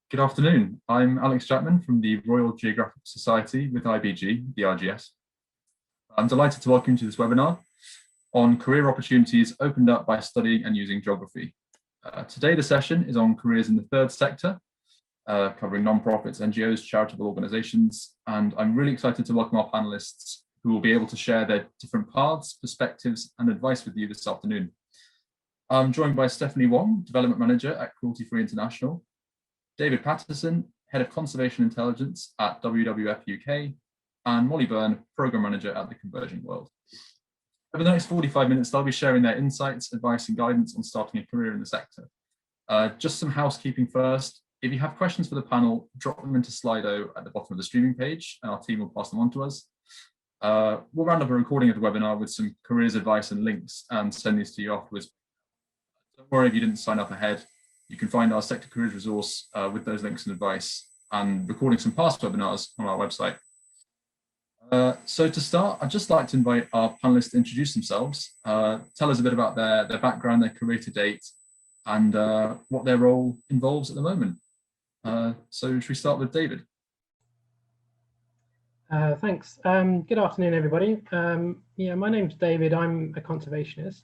Good afternoon. I'm Alex Chapman from the Royal Geographical Society with IBG, the RGS. I'm delighted to welcome you to this webinar on career opportunities opened up by studying and using geography. Today, the session is on careers in the third sector, covering non-profits, NGOs, charitable organizations, and I'm really excited to welcome our panelists who will be able to share their different paths, perspectives, and advice with you this afternoon. I'm joined by Stephanie Wong, Development Manager at Cruelty Free International, David Patterson, Head of Conservation Intelligence at WWF UK, and Molly Byrne, Programme Manager at the Converging World. Over the next 45 minutes, they'll be sharing their insights, advice, and guidance on starting a career in the sector. Just some housekeeping first. If you have questions for the panel, drop them into Slido at the bottom of the streaming page, and our team will pass them on to us. We'll round up a recording of the webinar with some careers advice and links and send these to you afterwards. Don't worry if you didn't sign up ahead. You can find our sector careers resource with those links and advice and recording some past webinars on our website. So to start, I'd just like to invite our panelists to introduce themselves, tell us a bit about their background, their career to date, and what their role involves at the moment. So should we start with David? Thanks. Good afternoon, everybody. Yeah, my name's David. I'm a conservationist.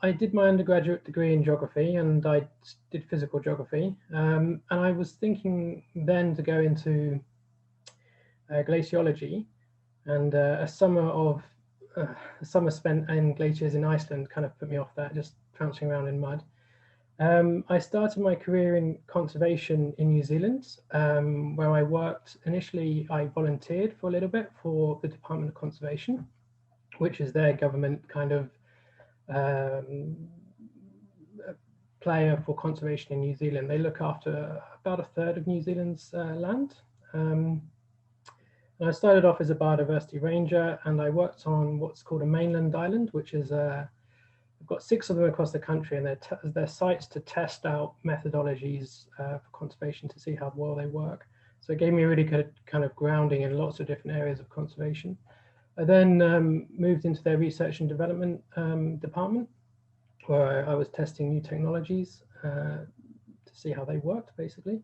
I did my undergraduate degree in geography and I did physical geography. And I was thinking then to go into glaciology, and a summer spent in glaciers in Iceland kind of put me off that, just trouncing around in mud. I started my career in conservation in New Zealand, where I worked. Initially, I volunteered for a little bit for the Department of Conservation, which is their government kind of player for conservation in New Zealand. They look after about a third of New Zealand's land. And I started off as a biodiversity ranger, and I worked on what's called a mainland island, which is I've got 6 of them across the country, and they're sites to test out methodologies for conservation to see how well they work. So it gave me a really good kind of grounding in lots of different areas of conservation. I then moved into their research and development department, where I was testing new technologies to see how they worked, basically.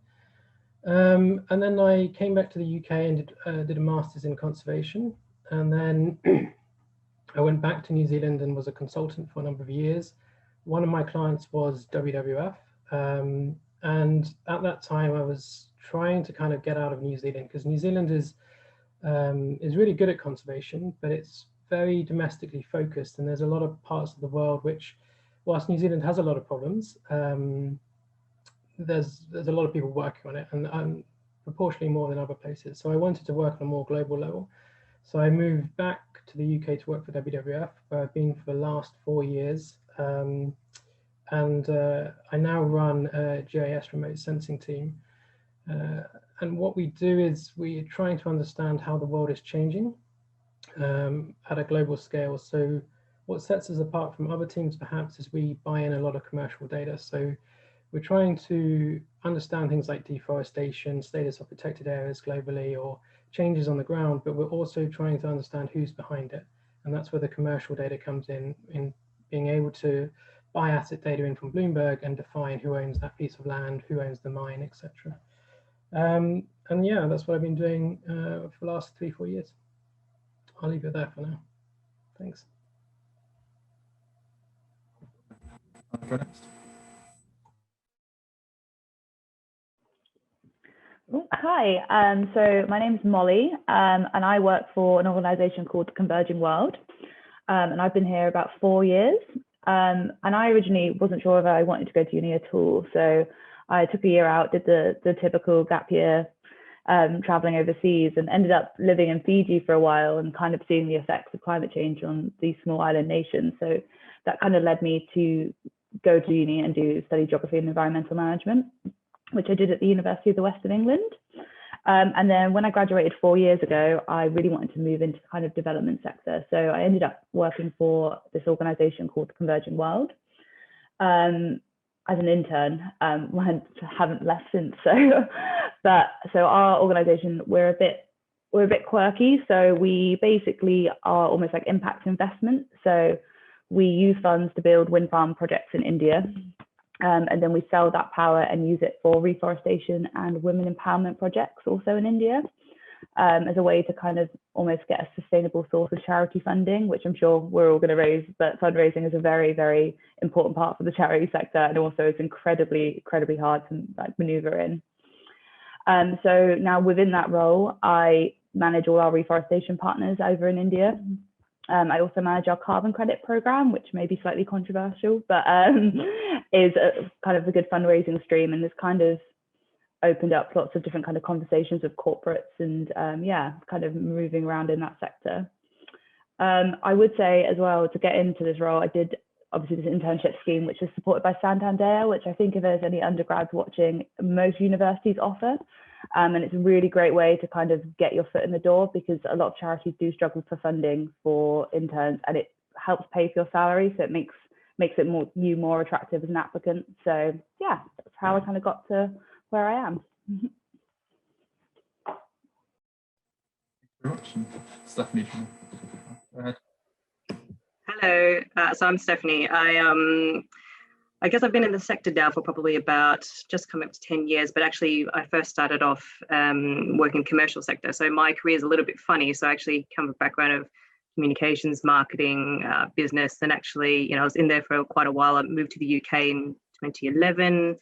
And then I came back to the UK and did a master's in conservation. And then I went back to New Zealand and was a consultant for a number of years. One of my clients was WWF. And at that time, I was trying to kind of get out of New Zealand, because New Zealand is really good at conservation, but it's very domestically focused, and there's a lot of parts of the world which, whilst New Zealand has a lot of problems, there's a lot of people working on it, and proportionally more than other places. So I wanted to work on a more global level. So I moved back to the UK to work for WWF, where I've been for the last 4 years, and I now run a GIS remote sensing team. And what we do is we're trying to understand how the world is changing at a global scale. So what sets us apart from other teams perhaps is we buy in a lot of commercial data. So we're trying to understand things like deforestation, status of protected areas globally, or changes on the ground, but we're also trying to understand who's behind it. And that's where the commercial data comes in being able to buy asset data in from Bloomberg and define who owns that piece of land, who owns the mine, etc. And yeah, that's what I've been doing for the last 3-4 years. I'll leave it there for now. Thanks. Hi, so my name is Molly, and I work for an organisation called the Converging World, and I've been here about 4 years. And I originally wasn't sure if I wanted to go to uni at all, so I took a year out, did the typical gap year, traveling overseas, and ended up living in Fiji for a while and kind of seeing the effects of climate change on these small island nations. So that kind of led me to go to uni and study geography and environmental management, which I did at the University of the West of England. And then when I graduated 4 years ago, I really wanted to move into the kind of development sector. So I ended up working for this organisation called the Converging World as an intern. I haven't left since. So our organisation, we're a bit quirky. So we basically are almost like impact investment. So we use funds to build wind farm projects in India. And then we sell that power and use it for reforestation and women empowerment projects also in India, as a way to kind of almost get a sustainable source of charity funding, which I'm sure we're all going to raise, but fundraising is a very, very important part for the charity sector, and also it's incredibly hard to like maneuver in. So now within that role, I manage all our reforestation partners over in India. I also manage our carbon credit program, which may be slightly controversial, but is kind of a good fundraising stream, and has kind of opened up lots of different kind of conversations with corporates, and yeah, kind of moving around in that sector. I would say as well, to get into this role, I did obviously this internship scheme, which is supported by Santander, which I think if there's any undergrads watching, most universities offer. And it's a really great way to kind of get your foot in the door, because a lot of charities do struggle for funding for interns, and it helps pay for your salary. So it makes it more attractive as an applicant. So yeah, that's how I kind of got to where I am. Very much. Stephanie, go ahead. Hello, so I'm Stephanie. I guess I've been in the sector now for probably about just coming up to 10 years, but actually I first started off working in commercial sector. So my career is a little bit funny. So I actually come from a background of communications, marketing, business, and actually, I was in there for quite a while. I moved to the UK in 2011.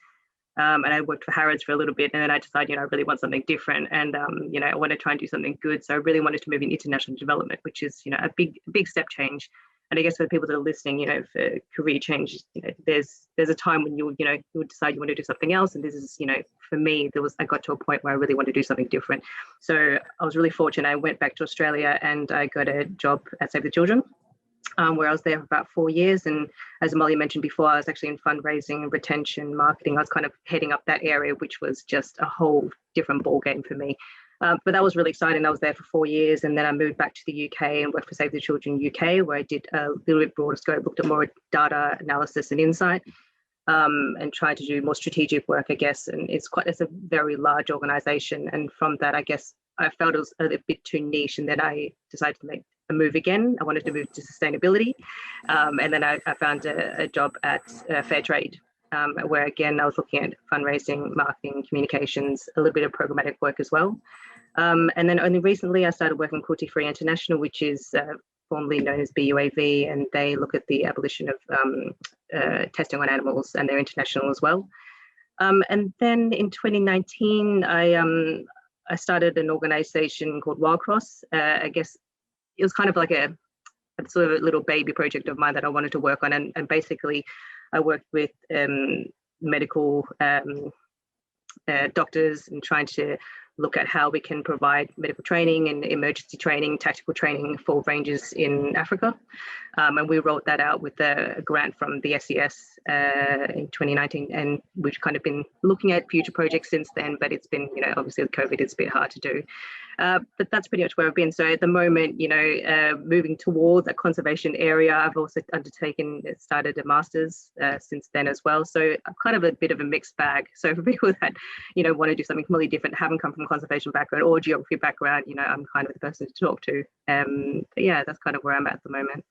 And I worked for Harrods for a little bit, and then I decided, I really want something different, and I want to try and do something good. So I really wanted to move in international development, which is, a big step change. And I guess for the people that are listening, for career change, there's a time when you decide you want to do something else, and this is, for me, I got to a point where I really wanted to do something different. So I was really fortunate. I went back to Australia and I got a job at Save the Children, where I was there for about 4 years. And as Molly mentioned before, I was actually in fundraising, retention, marketing. I was kind of heading up that area, which was just a whole different ballgame for me. But that was really exciting. I was there for 4 years, and then I moved back to the UK and worked for Save the Children UK, where I did a little bit broader scope, looked at more data analysis and insight, and tried to do more strategic work, I guess. And it's a very large organisation. And from that, I guess I felt it was a bit too niche, and then I decided to make a move again. I wanted to move to sustainability, and then I found a job at Fairtrade, where again I was looking at fundraising, marketing, communications, a little bit of programmatic work as well. And then only recently I started working with Cruelty Free International, which is formerly known as BUAV, and they look at the abolition of testing on animals, and they're international as well. And then in 2019, I started an organisation called Wildcross. I guess it was kind of like a sort of a little baby project of mine that I wanted to work on. And basically, I worked with medical doctors and trying to look at how we can provide medical training and emergency training, tactical training for rangers in Africa. And we rolled that out with a grant from the SES in 2019. And we've kind of been looking at future projects since then, but it's been, obviously with COVID, it's a bit hard to do. But that's pretty much where I've been. So at the moment, moving towards a conservation area, I've also started a master's since then as well. So I'm kind of a bit of a mixed bag. So for people that, want to do something completely different, haven't come from a conservation background or geography background, I'm kind of the person to talk to. But yeah, that's kind of where I'm at the moment.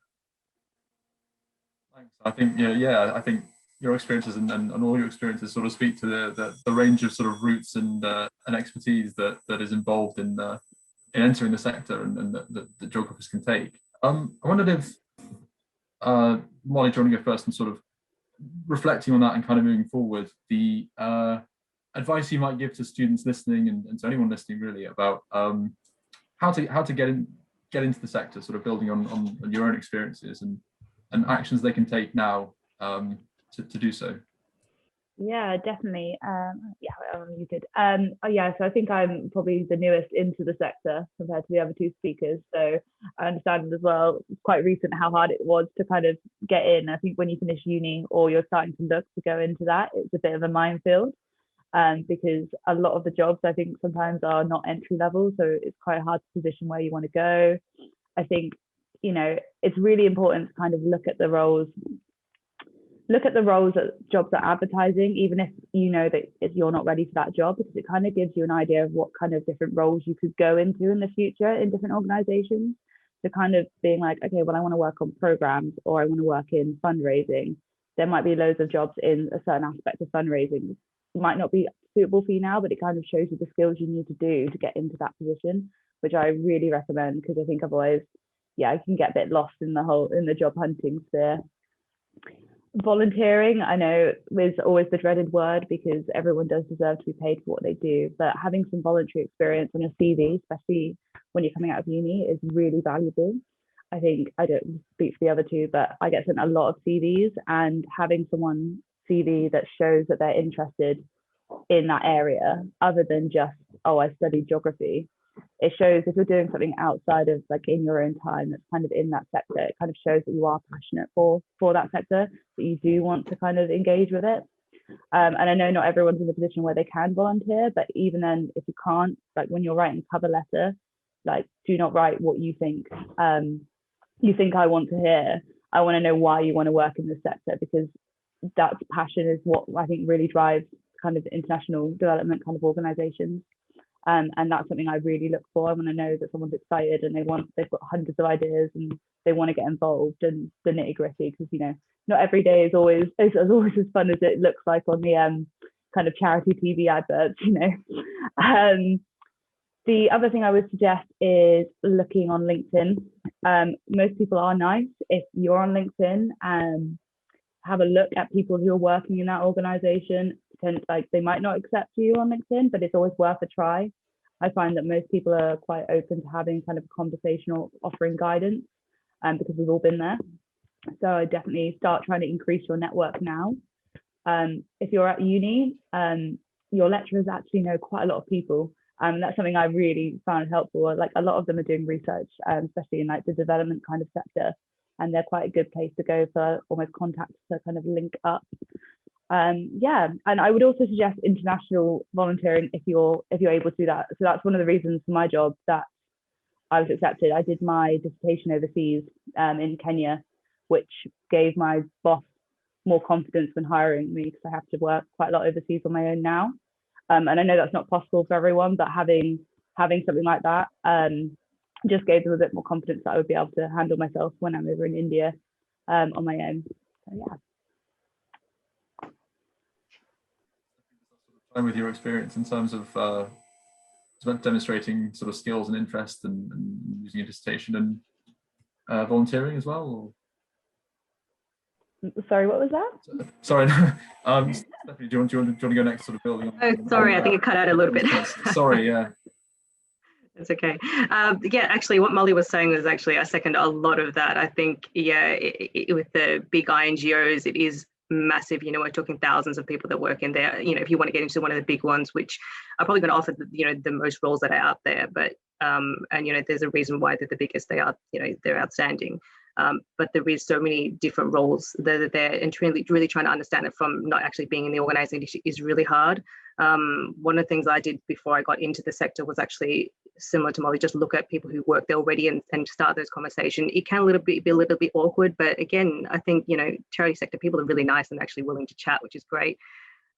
Thanks. I think, I think your experiences and all your experiences sort of speak to the range of sort of roots and expertise that is involved in entering the sector and that geographers can take. I wondered if Molly, do you want to go first and sort of reflecting on that and kind of moving forward, the advice you might give to students listening and to anyone listening really about how to get into the sector, sort of building on your own experiences and actions they can take now to do so. Yeah, definitely. Yeah, I'm muted. Yeah, so I think I'm probably the newest into the sector compared to the other two speakers. So I understand as well, it's quite recent how hard it was to kind of get in. I think when you finish uni or you're starting to look to go into that, it's a bit of a minefield, because a lot of the jobs I think sometimes are not entry level. So it's quite hard to position where you want to go. I think, it's really important to kind of look at the roles that jobs are advertising, even if that you're not ready for that job, because it kind of gives you an idea of what kind of different roles you could go into in the future in different organizations. So kind of being like, okay, well, I want to work on programs or I want to work in fundraising. there might be loads of jobs in a certain aspect of fundraising. It might not be suitable for you now, but it kind of shows you the skills you need to do to get into that position, which I really recommend, because I think otherwise, yeah, I can get a bit lost in the job hunting sphere. Volunteering, I know, is always the dreaded word because everyone does deserve to be paid for what they do, but having some voluntary experience on your CV, especially when you're coming out of uni, is really valuable. I think, I don't speak for the other two, but I get sent a lot of CVs, and having someone CV that shows that they're interested in that area, other than just, oh, I studied geography, it shows if you're doing something outside of like in your own time that's kind of in that sector, it kind of shows that you are passionate for that sector, that you do want to kind of engage with it. And I know not everyone's in the position where they can volunteer, but even then, if you can't, like when you're writing a cover letter, like do not write what you think I want to hear. I want to know why you want to work in this sector, because that passion is what I think really drives kind of international development kind of organizations. And that's something I really look for. I want to know that someone's excited and they've got hundreds of ideas and they want to get involved in the nitty gritty, because, you know, not every day is always as fun as it looks like on the kind of charity TV adverts, you know. The other thing I would suggest is looking on LinkedIn. Most people are nice. If you're on LinkedIn, have a look at people who are working in that organization. Like, they might not accept you on LinkedIn, but it's always worth a try. I find that most people are quite open to having kind of a conversational offering guidance, because we've all been there. So I definitely start trying to increase your network now. If you're at uni, your lecturers actually know quite a lot of people. That's something I really found helpful. Like, a lot of them are doing research, especially in like the development kind of sector, and they're quite a good place to go for almost contacts to kind of link up. Yeah, and I would also suggest international volunteering if you're able to do that. So that's one of the reasons for my job that I was accepted. I did my dissertation overseas in Kenya, which gave my boss more confidence when hiring me, because I have to work quite a lot overseas on my own now. And I know that's not possible for everyone, but having something like that just gave them a bit more confidence that I would be able to handle myself when I'm over in India on my own. So yeah. With your experience in terms of demonstrating sort of skills and interest and using your dissertation and volunteering as well? Or? Sorry, what was that? Sorry, Stephanie, do you want to go next, sort of building on? Oh, sorry, I think it cut out a little bit. Sorry, yeah. It's okay. Yeah, actually, what Molly was saying was actually, I second a lot of that. I think, yeah, with the big NGOs, it is massive. You know, we're talking thousands of people that work in there. You know, if you want to get into one of the big ones, which are probably going to offer, you know, the most roles that are out there, but and you know, there's a reason why they're the biggest. They are, you know, they're outstanding. But there is so many different roles that are there, and really trying to understand it from not actually being in the organization is really hard. One of the things I did before I got into the sector was actually similar to Molly, just look at people who work there already and start those conversations. It can be a little bit awkward, but again, I think, you know, charity sector people are really nice and actually willing to chat, which is great.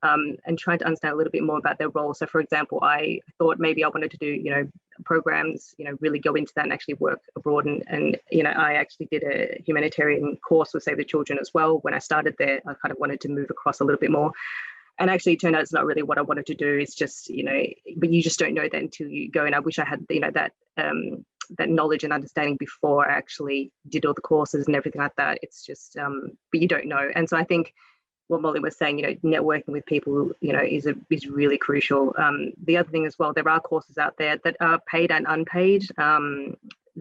And trying to understand a little bit more about their role. So for example, I thought maybe I wanted to do, you know, programs, you know, really go into that and actually work abroad. And you know, I actually did a humanitarian course with Save the Children as well. When I started there, I kind of wanted to move across a little bit more. And actually it turned out it's not really what I wanted to do. It's just, you know, but you just don't know that until you go. And I wish I had, you know, that knowledge and understanding before I actually did all the courses and everything like that. It's just, but you don't know. And so I think what Molly was saying, you know, networking with people, you know, is really crucial. The other thing as well, there are courses out there that are paid and unpaid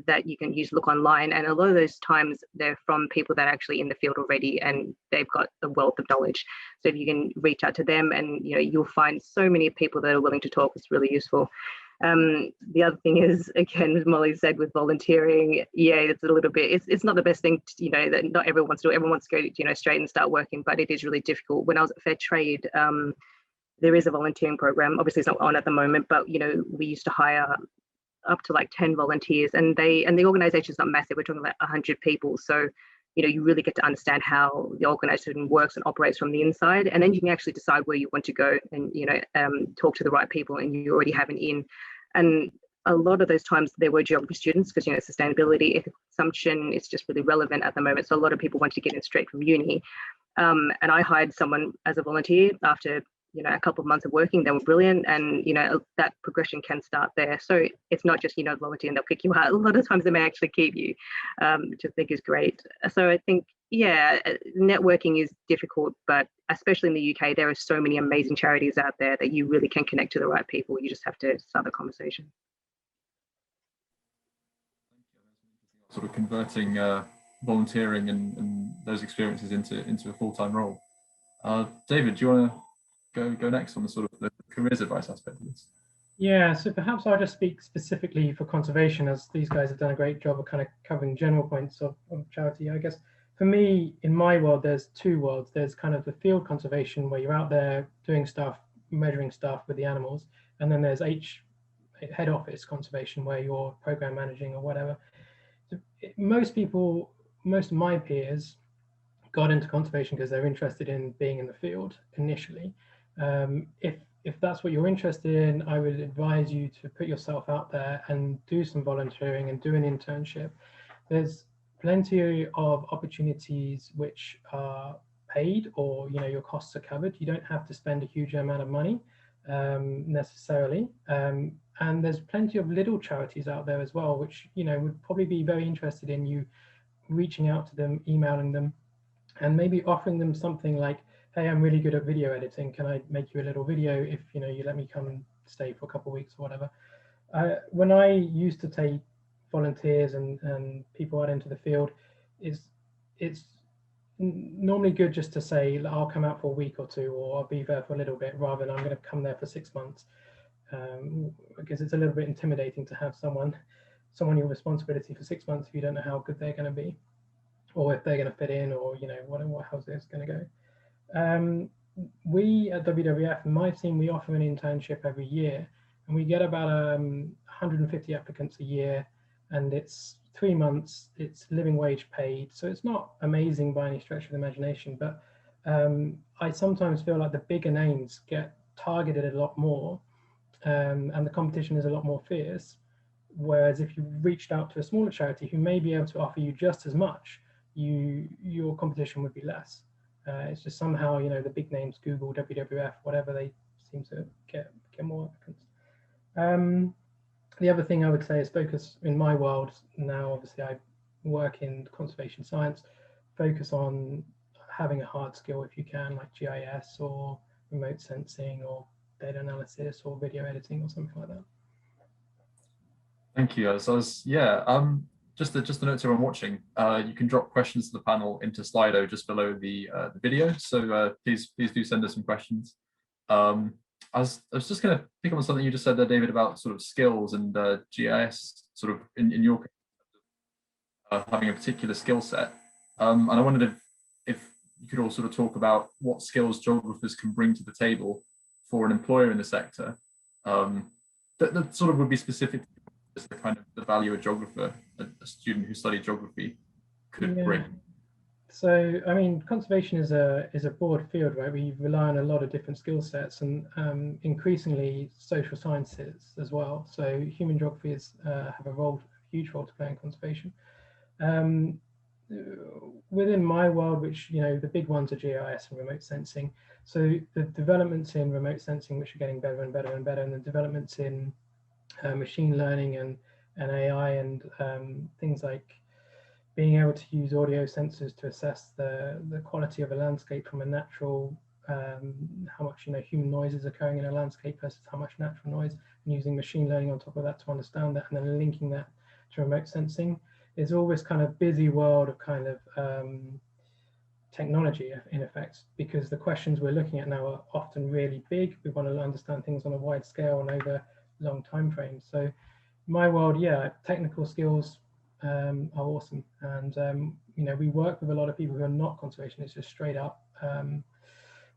that you can look online, and a lot of those times they're from people that are actually in the field already and they've got a wealth of knowledge. So if you can reach out to them, and you know, you'll find so many people that are willing to talk. It's really useful. The other thing is, again, as Molly said, with volunteering, yeah, it's a little bit, it's not the best thing to, you know, that not everyone wants to do. Everyone wants to go, you know, straight and start working, but it is really difficult. When I was at Fair Trade, there is a volunteering program. Obviously it's not on at the moment, but you know, we used to hire up to like 10 volunteers, and the organization is not massive. We're talking like 100 people. So, you know, you really get to understand how the organization works and operates from the inside, and then you can actually decide where you want to go and, you know, talk to the right people, and you already have an in. And a lot of those times there were geography students, because, you know, sustainability, ethical consumption is just really relevant at the moment. So a lot of people want to get in straight from uni. And I hired someone as a volunteer after, you know, a couple of months of working. They were brilliant, and you know, that progression can start there. So it's not just, you know, volunteer and they'll kick you out. A lot of times they may actually keep you, which I think is great. So I think, yeah, networking is difficult, but especially in the UK, there are so many amazing charities out there that you really can connect to the right people. You just have to start the conversation. Sort of converting volunteering and those experiences into a full-time role. David, do you want to go next on the sort of the careers advice aspect of this? Yeah, so perhaps I'll just speak specifically for conservation, as these guys have done a great job of kind of covering general points of charity. I guess for me, in my world, there's two worlds. There's kind of the field conservation where you're out there doing stuff, measuring stuff with the animals, and then there's head office conservation where you're program managing or whatever. So most people, most of my peers got into conservation because they're interested in being in the field initially. If that's what you're interested in, I would advise you to put yourself out there and do some volunteering and do an internship. There's plenty of opportunities which are paid, or you know, your costs are covered. You don't have to spend a huge amount of money necessarily. And there's plenty of little charities out there as well, which, you know, would probably be very interested in you reaching out to them, emailing them, and maybe offering them something like, hey, I'm really good at video editing. Can I make you a little video if, you know, you let me come and stay for a couple of weeks or whatever? When I used to take volunteers and people out into the field, it's normally good just to say, I'll come out for a week or two, or I'll be there for a little bit, rather than I'm going to come there for 6 months. Because it's a little bit intimidating to have someone your responsibility for 6 months if you don't know how good they're going to be, or if they're going to fit in, or you know, how's this going to go. We at WWF, in my team, we offer an internship every year, and we get about 150 applicants a year, and it's 3 months. It's living wage paid, so it's not amazing by any stretch of the imagination, but I sometimes feel like the bigger names get targeted a lot more, and the competition is a lot more fierce. Whereas if you reached out to a smaller charity who may be able to offer you just as much, your competition would be less. It's just somehow, you know, the big names, Google, WWF, whatever, they seem to get more applicants. The other thing I would say is focus, in my world now, obviously I work in conservation science, focus on having a hard skill if you can, like GIS or remote sensing or data analysis or video editing or something like that. Thank you. Just a note to everyone watching, you can drop questions to the panel into Slido just below the video. So please do send us some questions. I was just going to pick up on something you just said there, David, about sort of skills and GIS, sort of in your case, having a particular skill set. And I wondered if you could all sort of talk about what skills geographers can bring to the table for an employer in the sector that sort of would be specific to the kind of the value a geographer, a student who studied geography, could bring. So, I mean, conservation is a broad field, right? We rely on a lot of different skill sets, and increasingly social sciences as well. So, human geographers have a huge role to play in conservation. Within my world, which, you know, the big ones are GIS and remote sensing. So, the developments in remote sensing, which are getting better and better and better, and the developments in machine learning and AI and things like being able to use audio sensors to assess the quality of a landscape from a natural, how much, you know, human noise is occurring in a landscape versus how much natural noise, and using machine learning on top of that to understand that, and then linking that to remote sensing. Is all this kind of busy world of kind of technology in effect, because the questions we're looking at now are often really big. We want to understand things on a wide scale and over long time frames. So my world, yeah, technical skills are awesome, and you know, we work with a lot of people who are not conservationists, just straight up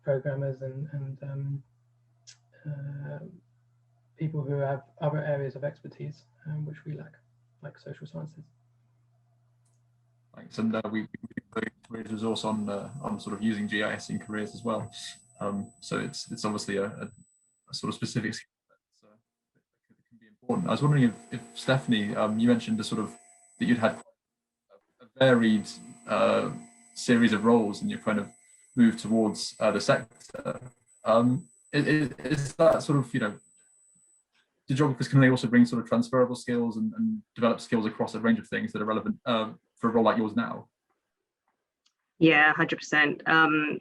programmers and people who have other areas of expertise which we lack, like social sciences. Thanks, and we careers resource on sort of using GIS in careers as well. So it's obviously a sort of specific skill set that can be important. I was wondering if Stephanie, you mentioned that you'd had a varied series of roles in your kind of move towards the sector. Is that sort of, do geographers, can they also bring sort of transferable skills and develop skills across a range of things that are relevant for a role like yours now? Yeah, 100%.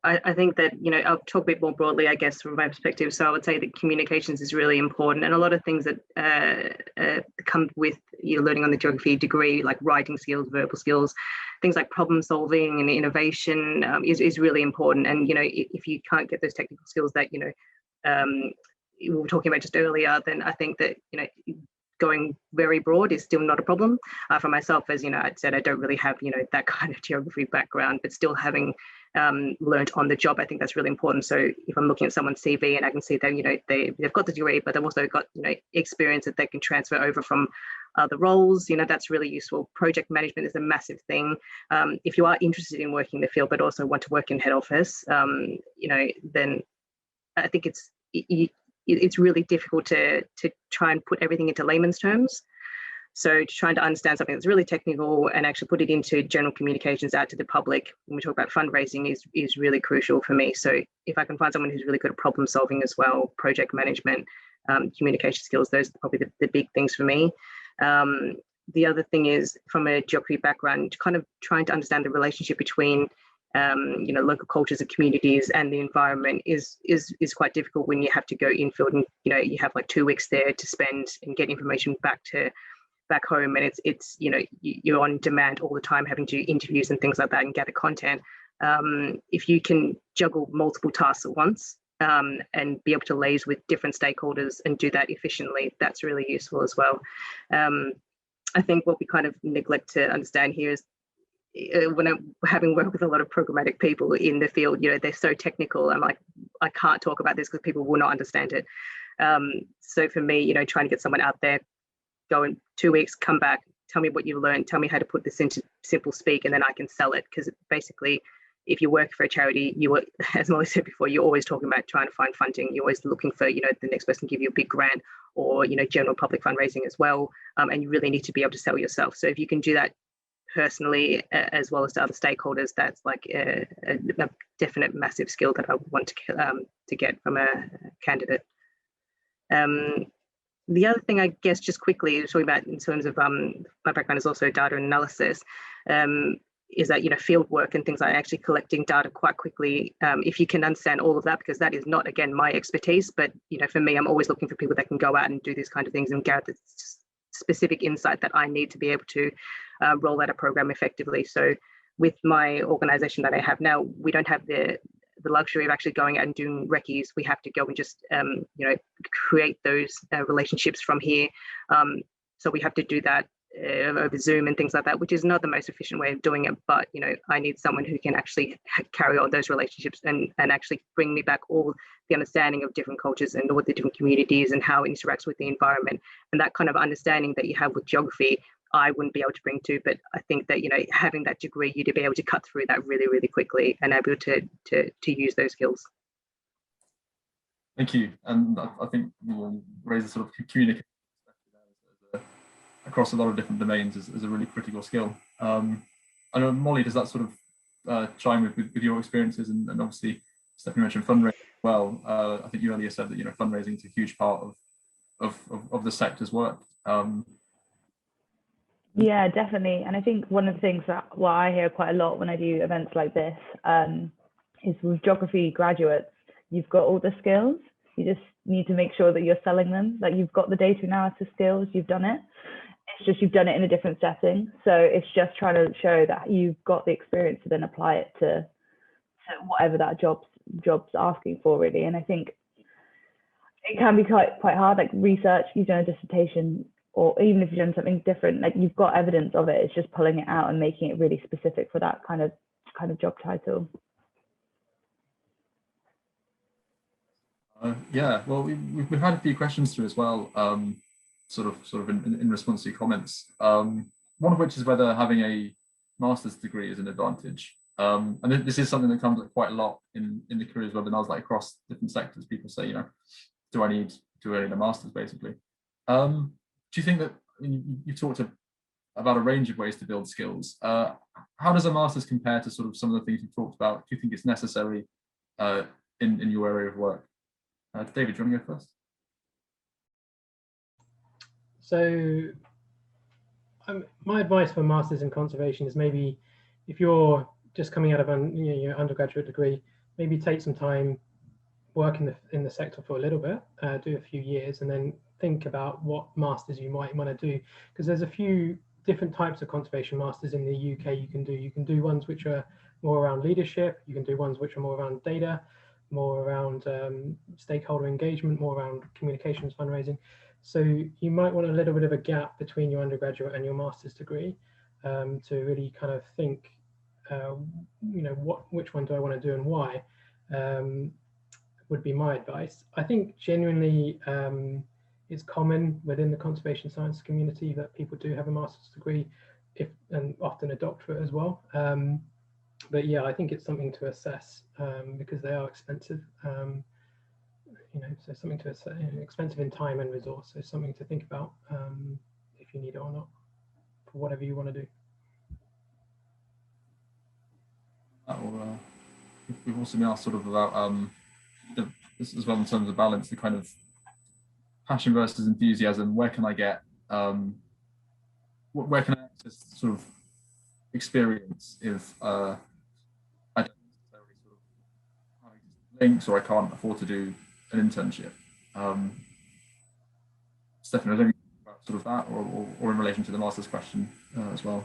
I think that, I'll talk a bit more broadly, I guess, from my perspective. So I would say that communications is really important, and a lot of things that come with learning on the geography degree, like writing skills, verbal skills, things like problem solving and innovation is really important. And, if you can't get those technical skills that, we were talking about just earlier, then I think that, going very broad is still not a problem. For myself, as I'd said, I don't really have that kind of geography background, but still having learned on the job, I think that's really important. So if I'm looking at someone's CV and I can see that they've got the degree, but they've also got experience that they can transfer over from other roles, that's really useful. Project management is a massive thing. If you are interested in working in the field but also want to work in head office, then I think it's really difficult to try and put everything into layman's terms. So trying to understand something that's really technical and actually put it into general communications out to the public when we talk about fundraising is really crucial for me. So if I can find someone who's really good at problem solving as well, project management, communication skills, those are probably the big things for me. The other thing is, from a geography background, kind of trying to understand the relationship between local cultures and communities and the environment is quite difficult when you have to go infield and you have like 2 weeks there to spend and get information back home, and it's you're on demand all the time, having to do interviews and things like that and gather content. If you can juggle multiple tasks at once and be able to liaise with different stakeholders and do that efficiently, that's really useful as well. I think what we kind of neglect to understand here is, when I'm having worked with a lot of programmatic people in the field, they're so technical. I'm like, I can't talk about this because people will not understand it. So for me, trying to get someone out there, go in 2 weeks, come back, tell me what you learned, tell me how to put this into simple speak, and then I can sell it. Because basically, if you work for a charity, as Molly said before, you're always talking about trying to find funding. You're always looking for, the next person to give you a big grant or, general public fundraising as well. And you really need to be able to sell yourself. So if you can do that personally as well as to other stakeholders, that's like a definite massive skill that I want to get from a candidate. The other thing, I guess, just quickly talking about in terms of my background is also data analysis, is that field work and things like actually collecting data quite quickly. If you can understand all of that, because that is not, again, my expertise, but for me, I'm always looking for people that can go out and do these kind of things and gather specific insight that I need to be able to roll out a program effectively. So with my organization that I have now, we don't have the luxury of actually going out and doing recce's. We have to go and just create those relationships from here. So we have to do that over Zoom and things like that, which is not the most efficient way of doing it. But I need someone who can actually carry on those relationships and actually bring me back all the understanding of different cultures and all the different communities and how it interacts with the environment. And that kind of understanding that you have with geography, I wouldn't be able to bring to. But I think that having that degree, you'd be able to cut through that really, really quickly and able to use those skills. Thank you. And I think you raise a sort of communication across a lot of different domains is a really critical skill. I know, Molly, does that sort of chime with your experiences? And obviously, Stephanie mentioned fundraising as well. I think you earlier said that fundraising is a huge part of the sector's work. Yeah, definitely. And I think one of the things that I hear quite a lot when I do events like this is with geography graduates, you've got all the skills. You just need to make sure that you're selling them. Like, you've got the data analysis skills, you've done it. It's just you've done it in a different setting. So it's just trying to show that you've got the experience to then apply it to whatever that job's asking for, really. And I think it can be quite hard, like research, you've done a dissertation, or even if you've done something different, like you've got evidence of it. It's just pulling it out and making it really specific for that kind of job title. Yeah, well, we've had a few questions through as well, sort of in response to your comments. One of which is whether having a master's degree is an advantage. And this is something that comes up quite a lot in the careers webinars, like across different sectors. People say, do I need a master's, basically? Do you think that, you've talked about a range of ways to build skills. How does a master's compare to sort of some of the things you've talked about? Do you think it's necessary in your area of work? David, do you want to go first? So my advice for masters in conservation is maybe if you're just coming out of your undergraduate degree, maybe take some time, work in the sector for a little bit, do a few years, and then think about what masters you might want to do, because there's a few different types of conservation masters in the UK you can do. You can do ones which are more around leadership, you can do ones which are more around data, more around stakeholder engagement, more around communications, fundraising. So you might want a little bit of a gap between your undergraduate and your master's degree to really kind of think, which one do I want to do and why, would be my advice. I think genuinely it's common within the conservation science community that people do have a master's degree, and often a doctorate as well. But yeah, I think it's something to assess because they are expensive. So something to assess, expensive in time and resource. So something to think about if you need it or not for whatever you want to do. We've also been asked sort of about this as well in terms of balance, the kind of passion versus enthusiasm. Where can I get, where can I access sort of experience if I don't necessarily sort of have links or I can't afford to do an internship? Stephanie, I don't know about sort of that or in relation to the master's question as well.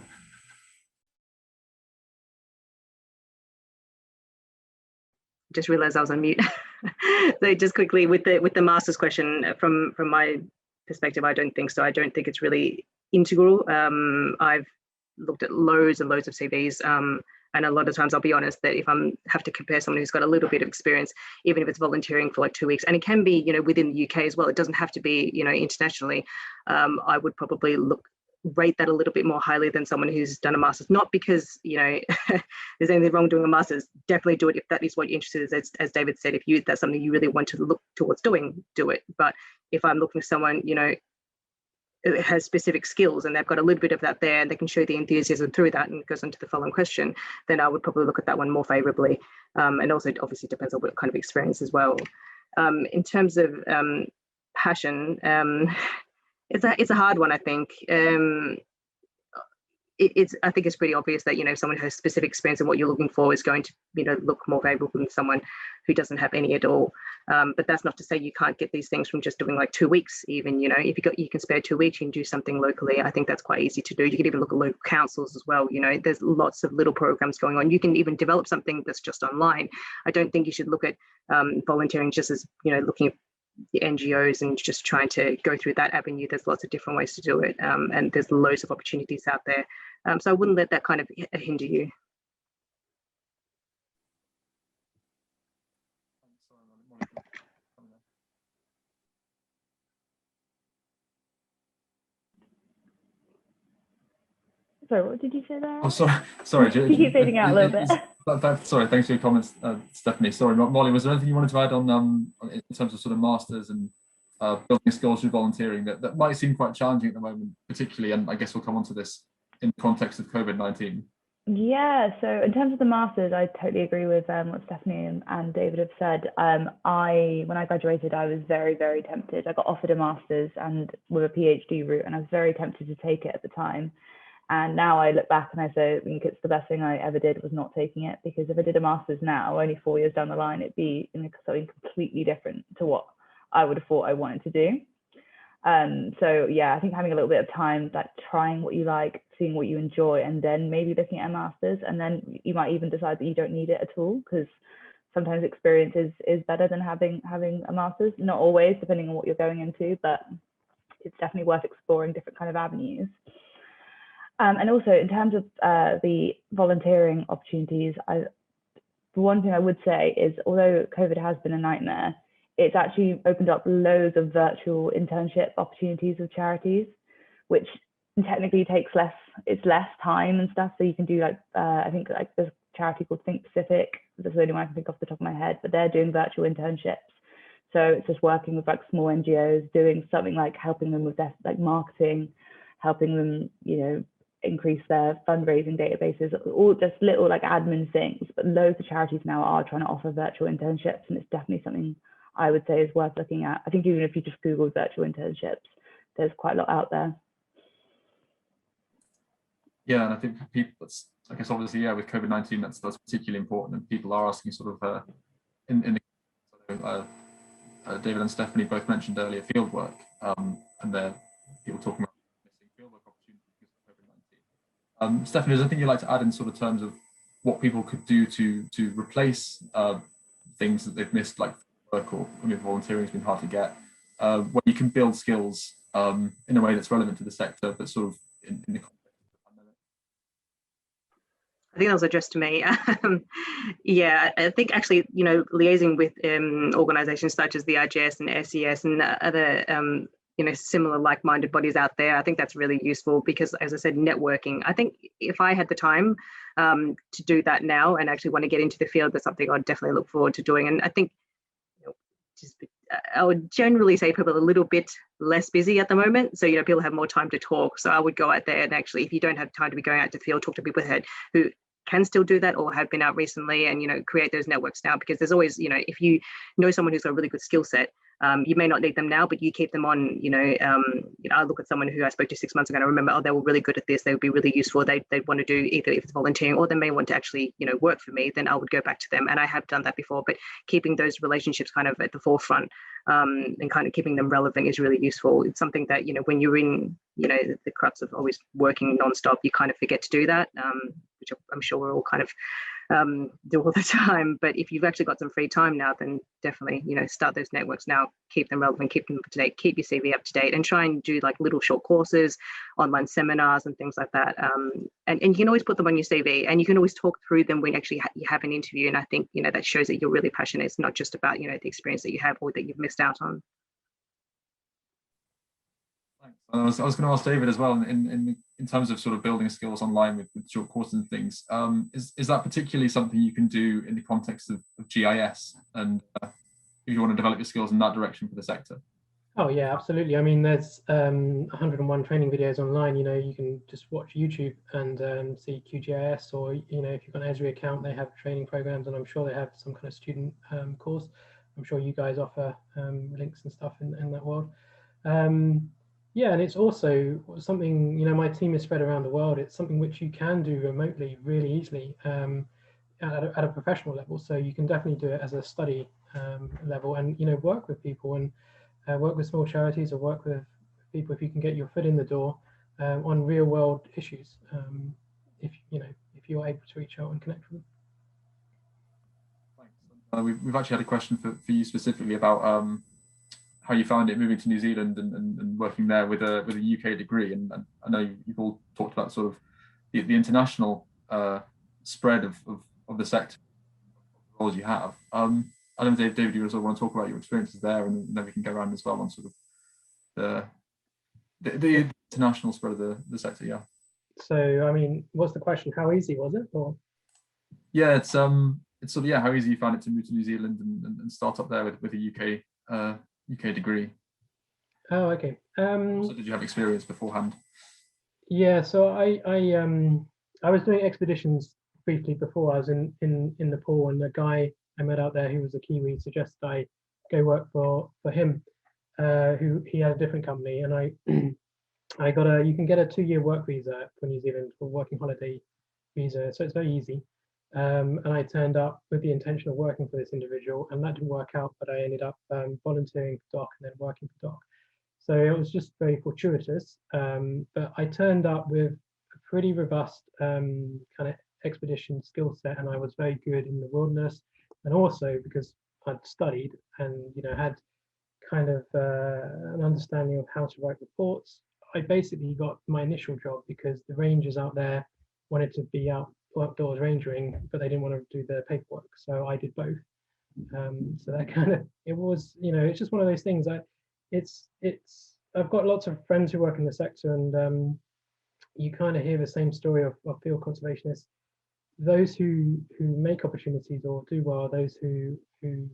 Just realized I was on mute. So just quickly with the master's question, from my perspective, I don't think so. I don't think it's really integral. I've looked at loads and loads of CVs, and a lot of times I'll be honest that if I have to compare someone who's got a little bit of experience, even if it's volunteering for like 2 weeks, and it can be within the UK as well, it doesn't have to be internationally, I would probably rate that a little bit more highly than someone who's done a master's. Not because there's anything wrong doing a master's. Definitely do it if that is what you're interested in. As David said, if that's something you really want to look towards doing, do it. But if I'm looking for someone who has specific skills and they've got a little bit of that there and they can show the enthusiasm through that, and it goes on to the following question, then I would probably look at that one more favorably. And also it obviously depends on what kind of experience as well. In terms of passion, it's a hard one, I think. I think it's pretty obvious that if someone has specific experience and what you're looking for is going to look more valuable than someone who doesn't have any at all. But that's not to say you can't get these things from just doing like 2 weeks. Even if you can spare 2 weeks, you can do something locally. I think that's quite easy to do. You can even look at local councils as well. There's lots of little programs going on. You can even develop something that's just online. I don't think you should look at volunteering just as looking at the NGOs and just trying to go through that avenue. There's lots of different ways to do it, and there's loads of opportunities out there. So I wouldn't let that kind of hinder you. Sorry, what did you say there? Oh, sorry. You keep fading out a little bit. Sorry, thanks for your comments, Stephanie. Sorry, Molly, was there anything you wanted to add on in terms of sort of masters and building skills through volunteering that might seem quite challenging at the moment, particularly, and I guess we'll come on to this in the context of COVID-19? Yeah, so in terms of the masters, I totally agree with what Stephanie and David have said. When I graduated, I was very, very tempted. I got offered a master's and with a PhD route, and I was very tempted to take it at the time. And now I look back and I think it's the best thing I ever did was not taking it, because if I did a master's now, only 4 years down the line, it'd be in something completely different to what I would have thought I wanted to do. So yeah, I think having a little bit of time, like trying what you like, seeing what you enjoy, and then maybe looking at a master's, and then you might even decide that you don't need it at all, because sometimes experience is better than having a master's. Not always, depending on what you're going into, but it's definitely worth exploring different kind of avenues. And also in terms of the volunteering opportunities, the one thing I would say is, although COVID has been a nightmare, it's actually opened up loads of virtual internship opportunities with charities, which technically takes less time and stuff. So you can do I think there's a charity called Think Pacific. That's the only one I can think off the top of my head, but they're doing virtual internships. So it's just working with small NGOs, doing something like helping them with their marketing, helping them, increase their fundraising databases, all just little like admin things. But loads of charities now are trying to offer virtual internships, and it's definitely something I would say is worth looking at. I think even if you just Google virtual internships, there's quite a lot out there. Yeah, and I think for people, I guess obviously, yeah, with COVID-19, that's particularly important, and people are asking sort of David and Stephanie both mentioned earlier fieldwork, and they're people talking about missing fieldwork opportunities because of COVID-19. Stephanie, is there anything you'd like to add in sort of terms of what people could do to replace things that they've missed, like work or volunteering has been hard to get, where you can build skills in a way that's relevant to the sector, but sort of in the context of the pandemic? I think that was addressed to me. Yeah, I think actually, liaising with organisations such as the RGS and SES and other, similar like-minded bodies out there, I think that's really useful because, as I said, networking. I think if I had the time to do that now and actually want to get into the field, that's something I'd definitely look forward to doing. And I think, I would generally say people are a little bit less busy at the moment. So, people have more time to talk. So I would go out there and actually, if you don't have time to be going out to the field, talk to people who can still do that or have been out recently, and, create those networks now, because there's always, if you know someone who's got a really good skill set, you may not need them now, but you keep them on, I look at someone who I spoke to 6 months ago and I remember, oh, they were really good at this. They would be really useful. They'd want to do either if it's volunteering or they may want to actually, work for me, then I would go back to them. And I have done that before, but keeping those relationships kind of at the forefront and kind of keeping them relevant is really useful. It's something that, when you're in, the crux of always working nonstop, you kind of forget to do that, which I'm sure we're all kind of do all the time. But if you've actually got some free time now, then definitely, start those networks now, keep them relevant, keep them up to date, keep your CV up to date, and try and do like little short courses, online seminars and things like that. And you can always put them on your CV and you can always talk through them when actually you have an interview. And I think, that shows that you're really passionate. It's not just about, the experience that you have or that you've missed out on. Thanks. I was going to ask David as well, in terms of sort of building skills online with short courses and things, is that particularly something you can do in the context of GIS, and if you want to develop your skills in that direction for the sector? Oh yeah, absolutely. I mean, there's 101 training videos online. You can just watch YouTube and see QGIS, or if you've got an Esri account, they have training programs, and I'm sure they have some kind of student course. I'm sure you guys offer links and stuff in that world. Yeah, and it's also something, my team is spread around the world. It's something which you can do remotely really easily at a professional level. So you can definitely do it as a study level and, work with people and work with small charities or work with people if you can get your foot in the door on real world issues, if you're able to reach out and connect with them. Thanks. We've actually had a question for you specifically about how you found it moving to New Zealand and working there with a UK degree, and I know you've all talked about sort of the international spread of the sector, of roles you have. I don't know, David, you also want to talk about your experiences there, and then we can go around as well on sort of the international spread of the sector. Yeah. So, I mean, what's the question? How easy was it? Or yeah, it's sort of, yeah, how easy you found it to move to New Zealand and start up there with a UK degree. Oh, okay. So did you have experience beforehand? Yeah, so I was doing expeditions briefly before. I was in Nepal, and the guy I met out there who was a Kiwi suggested I go work for him, who he had a different company, and I got you can get a 2-year work visa for New Zealand, for working holiday visa, so it's very easy. And I turned up with the intention of working for this individual, and that didn't work out, but I ended up volunteering for Doc and then working for Doc. So it was just very fortuitous, but I turned up with a pretty robust kind of expedition skill set, and I was very good in the wilderness, and also because I'd studied and had kind of an understanding of how to write reports. I basically got my initial job because the rangers out there wanted to be outdoors rangering, but they didn't want to do the paperwork, so I did both. So that kind of, it was, it's just one of those things. I've got lots of friends who work in the sector, and you kind of hear the same story of field conservationists. Those who make opportunities or do well are those who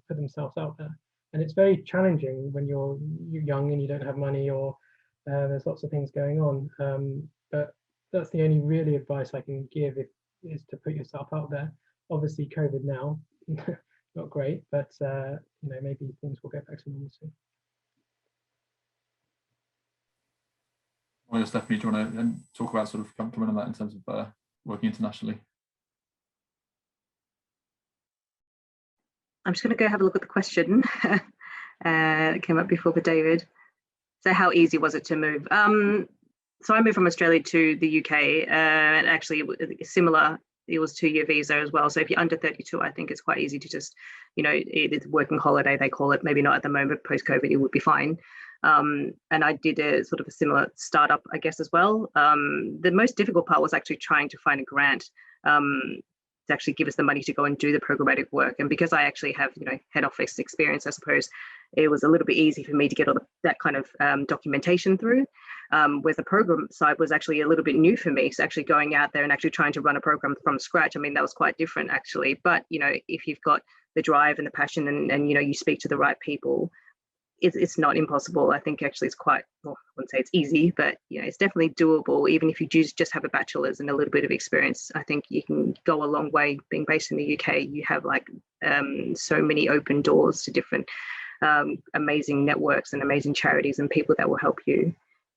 put themselves out there, and it's very challenging when you're young and you don't have money, or there's lots of things going on. But that's the only really advice I can give, is to put yourself out there. Obviously, COVID now, not great, but you know, maybe things will get back to normal soon. Well, Stephanie, do you want to talk about sort of coming on that in terms of working internationally? I'm just going to go have a look at the question that came up before for David. So how easy was it to move? So I moved from Australia to the UK, and actually similar, it was 2-year visa as well. So if you're under 32, I think it's quite easy to just, you know, it's working holiday, they call it, maybe not at the moment, post-COVID, it would be fine. And I did a sort of a similar startup, I guess, as well. The most difficult part was actually trying to find a grant to actually give us the money to go and do the programmatic work. And because I actually have, you know, head office experience, I suppose it was a little bit easy for me to get all that kind of documentation through. Whereas the program side was actually a little bit new for me. So actually going out there and actually trying to run a program from scratch, I mean, that was quite different actually. But, you know, if you've got the drive and the passion and you know, you speak to the right people, it's not impossible. I think actually it's quite, well, I wouldn't say it's easy, but you know, it's definitely doable. Even if you just have a bachelor's and a little bit of experience, I think you can go a long way. Being based in the UK, you have like so many open doors to different amazing networks and amazing charities and people that will help you.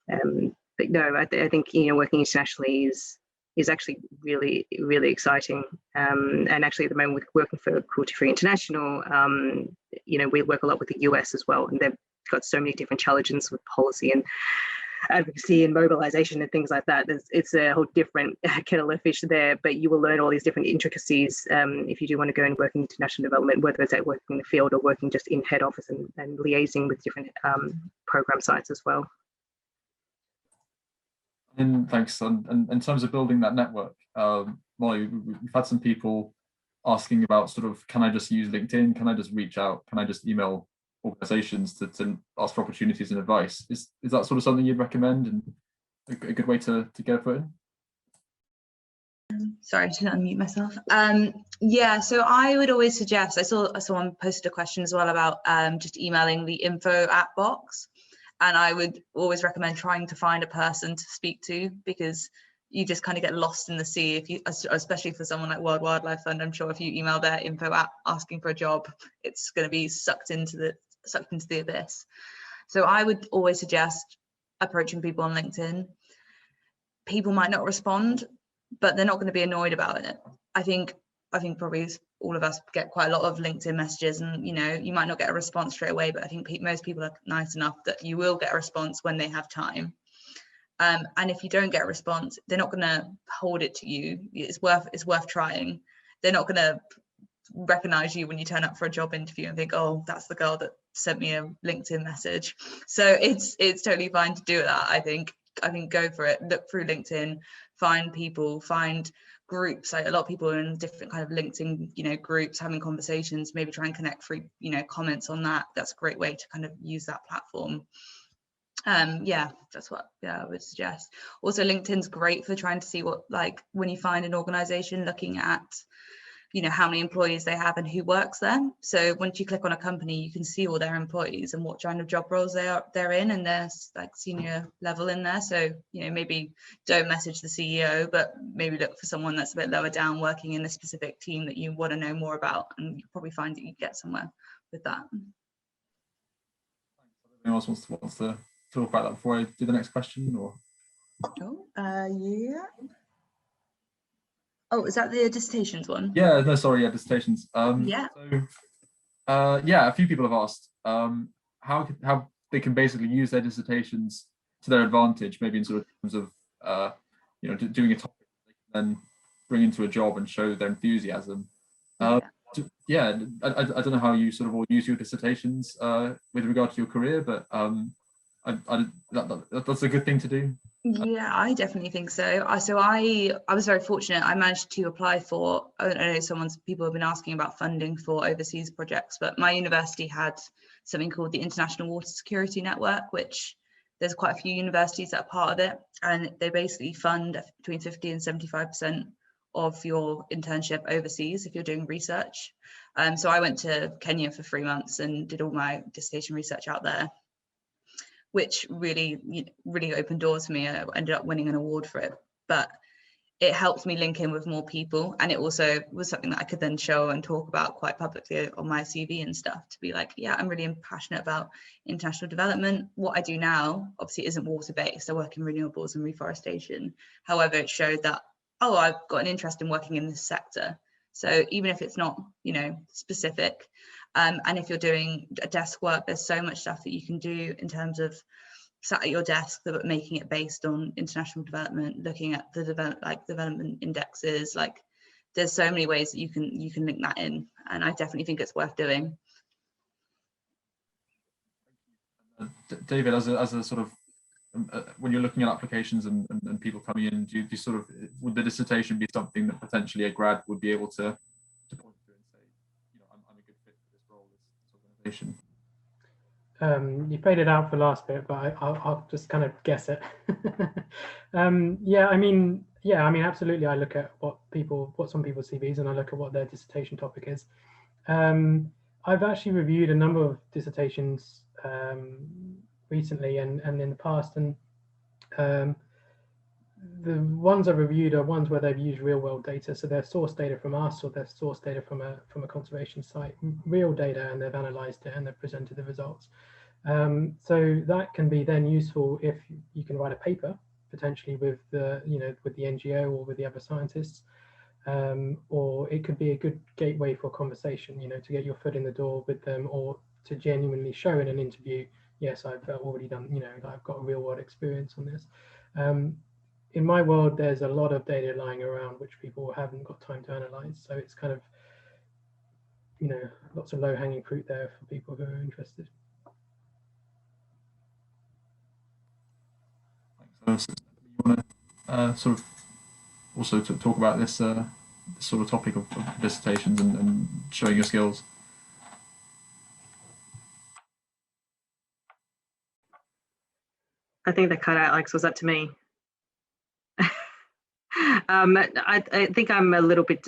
But no, I think, you know, working internationally is actually really, really exciting. And actually at the moment, we're working for Cruelty Free International, you know, we work a lot with the US as well, and they've got so many different challenges with policy and advocacy and mobilization and things like that. It's a whole different kettle of fish there, but you will learn all these different intricacies if you do want to go and work in international development, whether it's at working in the field or working just in head office and liaising with different program sites as well. And thanks. And in terms of building that network, Molly, we've had some people asking about sort of, can I just use LinkedIn? Can I just reach out? Can I just email organizations to ask for opportunities and advice? Is that sort of something you'd recommend and a good way to get a foot in? Sorry to unmute myself. Yeah, so I would always suggest, I saw someone posted a question as well about just emailing the info at box. And I would always recommend trying to find a person to speak to, because you just kind of get lost in the sea. If you, especially for someone like World Wildlife Fund, I'm sure if you email their info app asking for a job, it's going to be sucked into the abyss. So I would always suggest approaching people on LinkedIn. People might not respond, but they're not going to be annoyed about it. I think probably all of us get quite a lot of LinkedIn messages, and you know, you might not get a response straight away, but I think most people are nice enough that you will get a response when they have time. And if you don't get a response, they're not going to hold it to you. It's worth trying. They're not going to recognize you when you turn up for a job interview and think, oh, that's the girl that sent me a LinkedIn message. So it's totally fine to do that. I think go for it. Look through LinkedIn, find people, find groups. Like a lot of people are in different kind of LinkedIn, you know, groups, having conversations. Maybe try and connect through, you know, comments on that. That's a great way to kind of use that platform. Yeah, that's what I would suggest. Also, LinkedIn's great for trying to see what, like, when you find an organization, looking at, you know, how many employees they have and who works there. So once you click on a company, you can see all their employees and what kind of job roles they're in, and their like senior level in there. So, you know, maybe don't message the CEO, but maybe look for someone that's a bit lower down working in a specific team that you want to know more about, and you'll probably find that you get somewhere with that. Anyone else wants to talk about that before I do the next question? Or Yeah. Oh, is that the dissertations one? Yeah, no, sorry, yeah, dissertations. Yeah. So, yeah, a few people have asked how they can basically use their dissertations to their advantage, maybe in sort of terms of you know, doing a topic they can then bring into a job and show their enthusiasm. Yeah, I don't know how you sort of all use your dissertations with regard to your career, but that's a good thing to do. Yeah, I definitely think so. I was very fortunate. I managed to apply for, I know people have been asking about funding for overseas projects, but my university had something called the International Water Security Network, which there's quite a few universities that are part of it, and they basically fund between 50 and 75% of your internship overseas if you're doing research. So I went to Kenya for 3 months and did all my dissertation research out there, which really opened doors for me. I ended up winning an award for it but it helped me link in with more people. And it also was something that I could then show and talk about quite publicly on my CV and stuff, to be like, yeah, I'm really passionate about international development. What I do now, obviously, isn't water-based. I work in renewables and reforestation. However, it showed that, oh, I've got an interest in working in this sector. So even if it's not, you know, specific, and if you're doing a desk work, there's so much stuff that you can do in terms of sat at your desk, but making it based on international development, looking at the development indexes. Like, there's so many ways that you can link that in, and I definitely think it's worth doing. David, as a sort of when you're looking at applications and people coming in, do you sort of, would the dissertation be something that potentially a grad would be able to point to and say, you know, I'm a good fit for this role, this organization? You faded out for the last bit, but I'll just kind of guess it. Yeah, I mean, absolutely. I look at what's on people's CVs, and I look at what their dissertation topic is. I've actually reviewed a number of dissertations recently and in the past, and the ones I've reviewed are ones where they've used real world data, so they're source data from us, or they're source data from a conservation site, real data, and they've analysed it and they've presented the results. So that can be then useful if you can write a paper potentially with the NGO or with the other scientists, or it could be a good gateway for conversation, you know, to get your foot in the door with them, or to genuinely show in an interview, yes, I've already done, you know, I've got a real world experience on this. In my world, there's a lot of data lying around which people haven't got time to analyze. So it's kind of, you know, lots of low-hanging fruit there for people who are interested. Thanks. You want to sort of also to talk about this sort of topic of dissertations and showing your skills? I think that cut out, Alex. Was that to me? I think I'm a little bit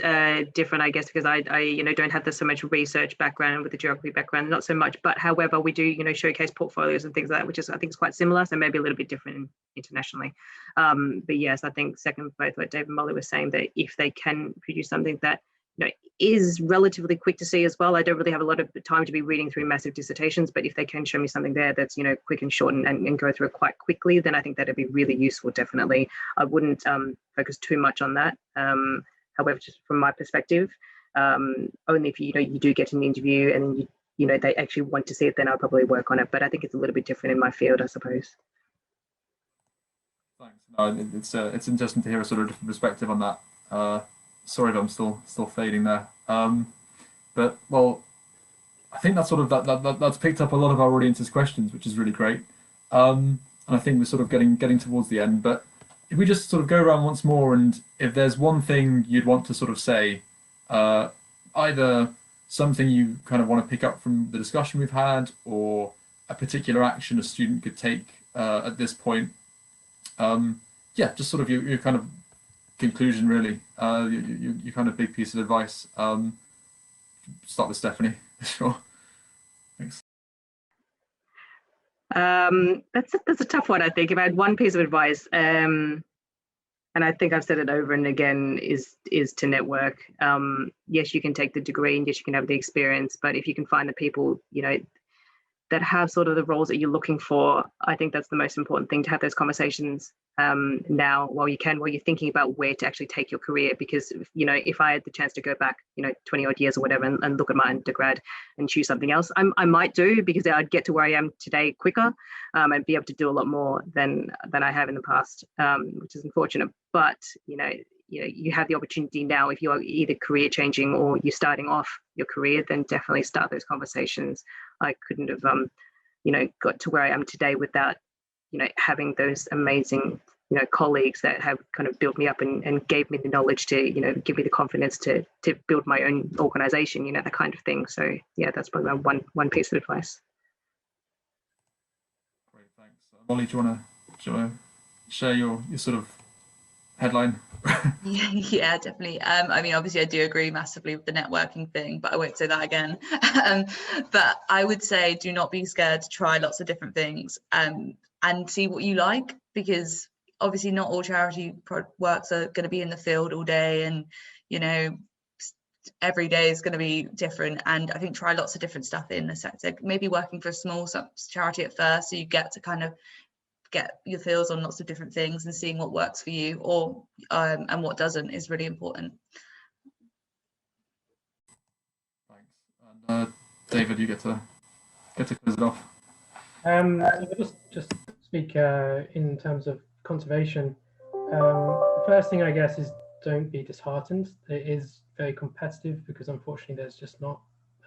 different, I guess, because I you know, don't have so much research background with the geography background, not so much. But however, we do, you know, showcase portfolios and things like that, which is, I think, is quite similar. So maybe a little bit different internationally. But yes, I think second both what David and Molly was saying, that if they can produce something that, you know, is relatively quick to see as well. I don't really have a lot of time to be reading through massive dissertations, but if they can show me something there that's, you know, quick and short and go through it quite quickly, then I think that'd be really useful. Definitely, I wouldn't focus too much on that. However, just from my perspective, only if you know you do get an interview and you know they actually want to see it, then I'll probably work on it. But I think it's a little bit different in my field, I suppose. Thanks. No, it's interesting to hear a sort of different perspective on that. Sorry if I'm still fading there. But well, I think that's sort of that's picked up a lot of our audience's questions, which is really great. And I think we're sort of getting towards the end. But if we just sort of go around once more, and if there's one thing you'd want to sort of say, either something you kind of want to pick up from the discussion we've had, or a particular action a student could take at this point. Yeah, just sort of your kind of conclusion, really. Your kind of big piece of advice. Start with Stephanie. Sure. Thanks. That's a tough one. I think if I had one piece of advice, and I think I've said it over and again, is to network. Yes, you can take the degree, and yes, you can have the experience, but if you can find the people, you know, that have sort of the roles that you're looking for, I think that's the most important thing, to have those conversations now while you're thinking about where to actually take your career. Because, you know, if I had the chance to go back, you know, 20 odd years or whatever and look at my undergrad and choose something else, I might do, because I'd get to where I am today quicker and be able to do a lot more than I have in the past, which is unfortunate. But, you have the opportunity now. If you're either career changing or you're starting off your career, then definitely start those conversations. I couldn't have, got to where I am today without, having those amazing, colleagues that have kind of built me up and gave me the knowledge to, give me the confidence to build my own organization, that kind of thing. So yeah, that's probably my one piece of advice. Great, thanks. Molly, do you want to share your sort of headline? Yeah, definitely. I mean, obviously I do agree massively with the networking thing, but I won't say that again. But I would say, do not be scared to try lots of different things and see what you like, because obviously not all charity works are going to be in the field all day, and every day is going to be different. And I think try lots of different stuff in the sector, maybe working for a small charity at first, so you get to kind of get your feels on lots of different things, and seeing what works for you or and what doesn't is really important. Thanks. And David, you get to close it off. Just speak in terms of conservation. The first thing, I guess, is don't be disheartened. It is very competitive because unfortunately there's just not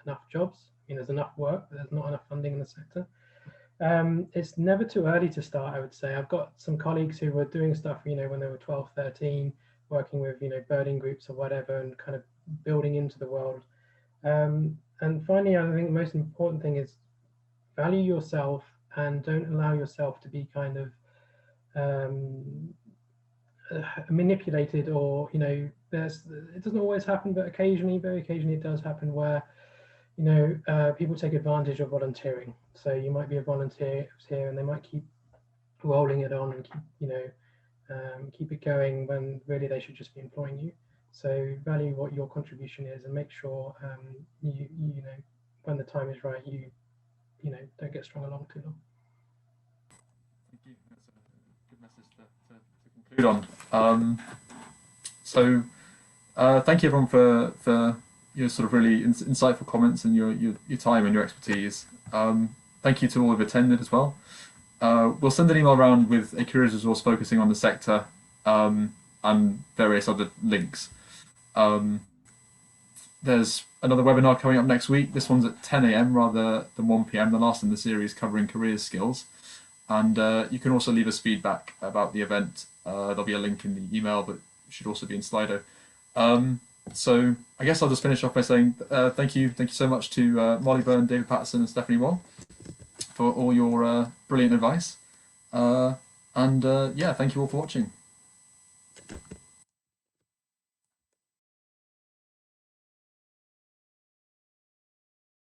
enough jobs. I mean, there's enough work, but there's not enough funding in the sector. It's never too early to start, I would say. I've got some colleagues who were doing stuff, when they were 12, 13, working with, birding groups or whatever, and kind of building into the world. And finally, I think the most important thing is value yourself and don't allow yourself to be kind of manipulated, or it doesn't always happen, but occasionally, very occasionally, it does happen where people take advantage of volunteering. So you might be a volunteer here, and they might keep rolling it on and keep it going when really they should just be employing you. So value what your contribution is, and make sure you when the time is right, you don't get strung along too long. Thank you. That's a good message to conclude on. So thank you everyone for your sort of really insightful comments and your time and your expertise. Thank you to all who've attended as well. We'll send an email around with a careers resource focusing on the sector and various other links. There's another webinar coming up next week. This one's at 10 AM rather than 1 PM, the last in the series covering careers skills. And you can also leave us feedback about the event. There'll be a link in the email, but it should also be in Slido. So I guess I'll just finish off by saying thank you so much to Molly Byrne, David Patterson and Stephanie Wong for all your brilliant advice. Yeah, thank you all for watching.